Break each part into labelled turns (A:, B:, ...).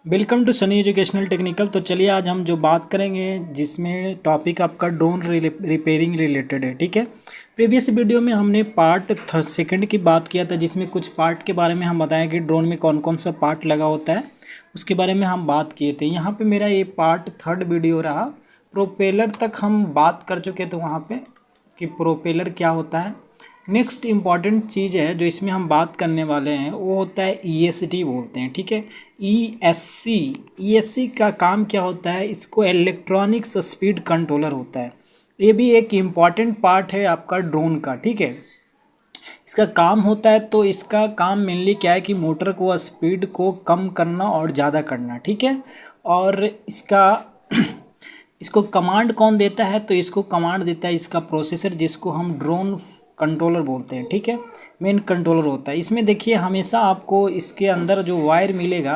A: Welcome to Sunny educational technical. तो चलिए आज हम जो बात करेंगे जिसमें टॉपिक आपका ड्रोन रिपेयरिंग रिलेटेड है। ठीक है, प्रीवियस वीडियो में हमने पार्ट सेकंड की बात किया था, जिसमें कुछ पार्ट के बारे में हम बताएं कि ड्रोन में कौन कौन सा पार्ट लगा होता है, उसके बारे में हम बात किए थे। यहाँ पे मेरा ये पार्ट थर्ड वीडियो रहा। प्रोपेलर तक हम बात कर चुके थे वहाँ पे कि प्रोपेलर क्या होता है। नेक्स्ट इम्पॉर्टेंट चीज़ है जो इसमें हम बात करने वाले हैं, वो होता है ईएसटी बोलते हैं। ठीक है, ईएससी का काम क्या होता है, इसको इलेक्ट्रॉनिक्स स्पीड कंट्रोलर होता है। ये भी एक इम्पॉर्टेंट पार्ट है आपका ड्रोन का। ठीक है, इसका काम होता है, तो इसका काम मेनली क्या है कि मोटर को स्पीड को कम करना और ज़्यादा करना। ठीक है, और इसका इसको कमांड कौन देता है, तो इसको कमांड देता है इसका प्रोसेसर, जिसको हम ड्रोन कंट्रोलर बोलते हैं। ठीक है, मेन कंट्रोलर होता है। इसमें देखिए हमेशा आपको इसके अंदर जो वायर मिलेगा,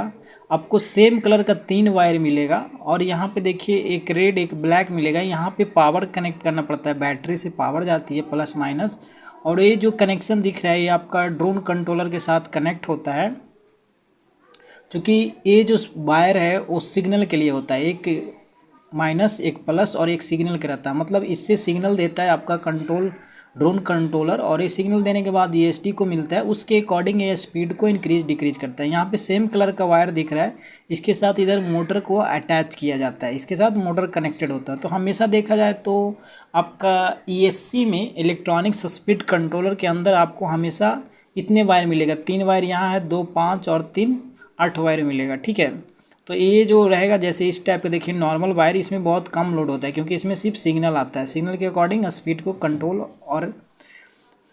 A: आपको सेम कलर का 3 वायर मिलेगा, और यहाँ पे देखिए एक रेड एक ब्लैक मिलेगा। यहाँ पे पावर कनेक्ट करना पड़ता है, बैटरी से पावर जाती है प्लस माइनस, और ये जो कनेक्शन दिख रहा है ये आपका ड्रोन कंट्रोलर के साथ कनेक्ट होता है। क्योंकि ये जो वायर है वो सिग्नल के लिए होता है, एक माइनस एक प्लस और एक सिग्नल का रहता है। मतलब इससे सिग्नल देता है आपका कंट्रोल ड्रोन कंट्रोलर, और ये सिग्नल देने के बाद ईएसटी को मिलता है, उसके अकॉर्डिंग ये स्पीड को इंक्रीज डिक्रीज करता है। यहाँ पे सेम कलर का वायर दिख रहा है, इसके साथ इधर मोटर को अटैच किया जाता है, इसके साथ मोटर कनेक्टेड होता है। तो हमेशा देखा जाए तो आपका ईएससी में इलेक्ट्रॉनिक्स स्पीड कंट्रोलर के अंदर आपको हमेशा इतने वायर मिलेगा। 3 वायर यहाँ है, 2 5 और 3 8 वायर मिलेगा। ठीक है, तो ये जो रहेगा जैसे इस टाइप का देखिए नॉर्मल वायर, इसमें बहुत कम लोड होता है क्योंकि इसमें सिर्फ सिग्नल आता है, सिग्नल के अकॉर्डिंग स्पीड को कंट्रोल। और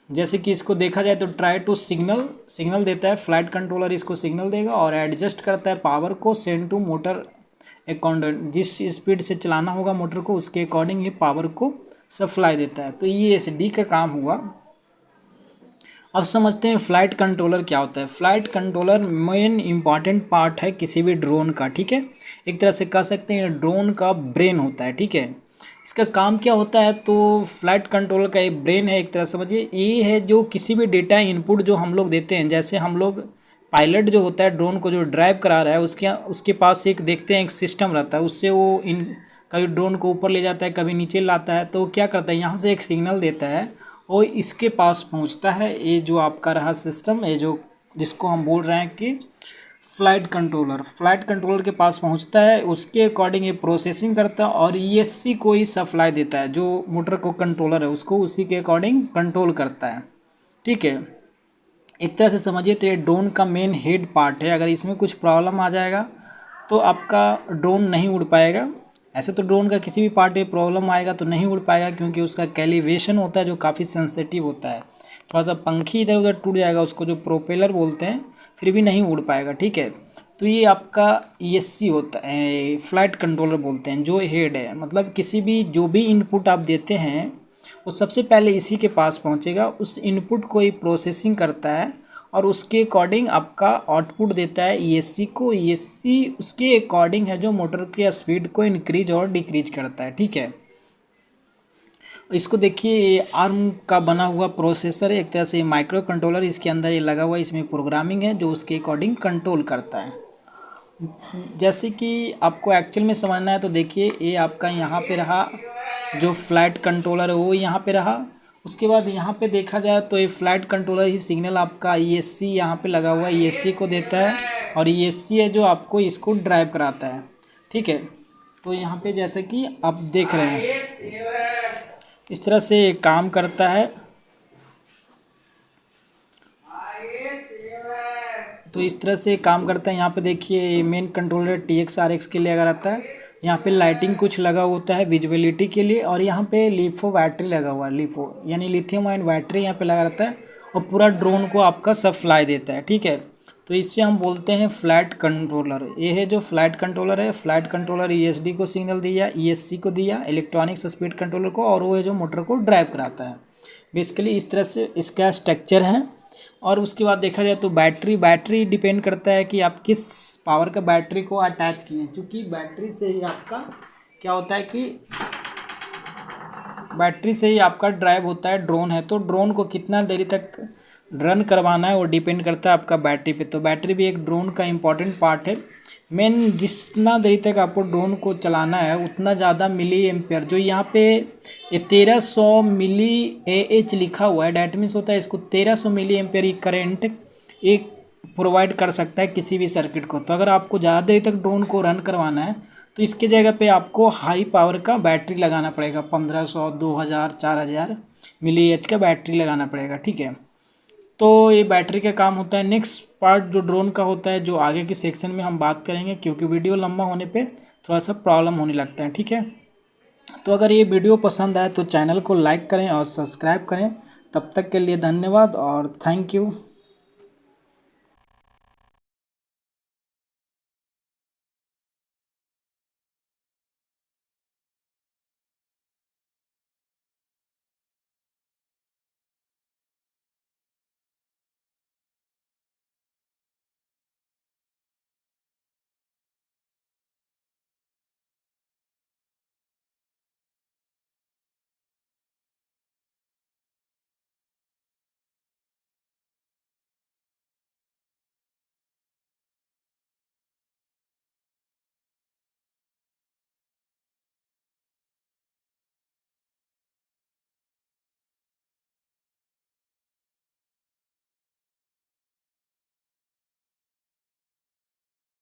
A: जैसे कि इसको देखा जाए तो ट्राई टू सिग्नल देता है, फ्लाइट कंट्रोलर इसको सिग्नल देगा और एडजस्ट करता है पावर को सेंड टू मोटर अकॉर्डिंग, जिस स्पीड से चलाना होगा मोटर को उसके अकॉर्डिंग ये पावर को सप्लाई देता है। तो ये एसडी का काम हुआ। अब समझते हैं फ्लाइट कंट्रोलर क्या होता है। Flight controller main important part है किसी भी ड्रोन का। ठीक है, एक तरह से कह सकते हैं ड्रोन का ब्रेन होता है। ठीक है, इसका काम क्या होता है, तो फ्लाइट कंट्रोलर का एक ब्रेन है, एक तरह समझिए ये है जो किसी भी डेटा इनपुट जो हम लोग देते हैं, जैसे हम लोग पायलट जो होता है ड्रोन को जो ड्राइव करा रहा है उसके पास एक देखते हैं एक सिस्टम रहता है, उससे वो इन कभी ड्रोन को ऊपर ले जाता है कभी नीचे लाता है। तो क्या करता है, यहाँ से एक सिग्नल देता है और इसके पास पहुंचता है। ये जो आपका रहा सिस्टम, ये जो जिसको हम बोल रहे हैं कि फ्लाइट कंट्रोलर के पास पहुंचता है, उसके अकॉर्डिंग ये प्रोसेसिंग करता है और ईएससी को ही सप्लाई देता है, जो मोटर को कंट्रोलर है उसको उसी के अकॉर्डिंग कंट्रोल करता है। ठीक है, एक तरह से समझिए तो ये ड्रोन का मेन हेड पार्ट है। अगर इसमें कुछ प्रॉब्लम आ जाएगा तो आपका ड्रोन नहीं उड़ पाएगा। ऐसे तो ड्रोन का किसी भी पार्ट में प्रॉब्लम आएगा तो नहीं उड़ पाएगा, क्योंकि उसका कैलिब्रेशन होता है जो काफ़ी सेंसिटिव होता है। थोड़ा सा पंखी इधर उधर टूट जाएगा, उसको जो प्रोपेलर बोलते हैं, फिर भी नहीं उड़ पाएगा। ठीक है, तो ये आपका ईएससी होता है, फ्लाइट कंट्रोलर बोलते हैं, जो हेड है। मतलब किसी भी जो भी इनपुट आप देते हैं वो सबसे पहले इसी के पास पहुंचेगा, उस इनपुट को ही प्रोसेसिंग करता है और उसके अकॉर्डिंग आपका आउटपुट देता है ईएससी को। ईएससी उसके अकॉर्डिंग है जो मोटर की स्पीड को इंक्रीज और डिक्रीज करता है। ठीक है, इसको देखिए ये आर्म का बना हुआ प्रोसेसर है, एक तरह से माइक्रो कंट्रोलर इसके अंदर ये लगा हुआ है, इसमें प्रोग्रामिंग है जो उसके अकॉर्डिंग कंट्रोल करता है। जैसे कि आपको एक्चुअल में समझना है तो देखिए ये आपका यहाँ पे रहा, जो फ्लाइट कंट्रोलर है वो यहाँ पे रहा। उसके बाद यहाँ पे देखा जाए तो ये फ्लाइट कंट्रोलर ही सिग्नल आपका ईएससी यहाँ पे लगा हुआ है, ईएससी को देता है, और ईएससी है जो आपको इसको ड्राइव कराता है। ठीक है, तो यहाँ पे जैसे कि आप देख रहे हैं इस तरह से काम करता है। तो इस तरह से काम करता है। यहाँ पे देखिए मेन कंट्रोलर TX RX के लिए लगा रहता है, यहाँ पे लाइटिंग कुछ लगा होता है विजिबिलिटी के लिए, और यहाँ पे लिफो बैटरी लगा हुआ है, लिफो यानी लिथियम आयन बैटरी यहाँ पे लगा रहता है, और पूरा ड्रोन को आपका सप्लाई देता है। ठीक है, तो इससे हम बोलते हैं फ्लाइट कंट्रोलर। ये है जो फ्लाइट कंट्रोलर है। फ्लाइट कंट्रोलर ईएसडी को सिग्नल दिया, ईएससी को दिया, इलेक्ट्रॉनिक्स स्पीड कंट्रोलर को, और वो है जो मोटर को ड्राइव कराता है। बेसिकली इस तरह से इसका स्ट्रक्चर है। और उसके बाद देखा जाए तो बैटरी डिपेंड करता है कि आप किस पावर का बैटरी को अटैच किए, क्योंकि बैटरी से ही आपका क्या होता है कि बैटरी से ही आपका ड्राइव होता है। ड्रोन है तो ड्रोन को कितना देरी तक रन करवाना है वो डिपेंड करता है आपका बैटरी पे। तो बैटरी भी एक ड्रोन का इम्पॉर्टेंट पार्ट है। मेन जितना देरी तक आपको ड्रोन को चलाना है उतना ज़्यादा मिली एम्पेयर, जो यहाँ पे ये 1300 मिली AH लिखा हुआ है, डैट मीन्स होता है इसको 1300 मिली एम्पेयर की करेंट एक प्रोवाइड कर सकता है किसी भी सर्किट को। तो अगर आपको ज़्यादा देर तक ड्रोन को रन करवाना है तो इसके जगह पे आपको हाई पावर का बैटरी लगाना पड़ेगा, 1500 2000 4000 मिली एच का बैटरी लगाना पड़ेगा, ठीक है। तो ये बैटरी का काम होता है। नेक्स्ट पार्ट जो ड्रोन का होता है, जो आगे के सेक्शन में हम बात करेंगे, क्योंकि वीडियो लंबा होने पे थोड़ा सा प्रॉब्लम होने लगता है, ठीक है। तो अगर ये वीडियो पसंद आए तो चैनल को लाइक करें और सब्सक्राइब करें। तब तक के लिए धन्यवाद और थैंक यू।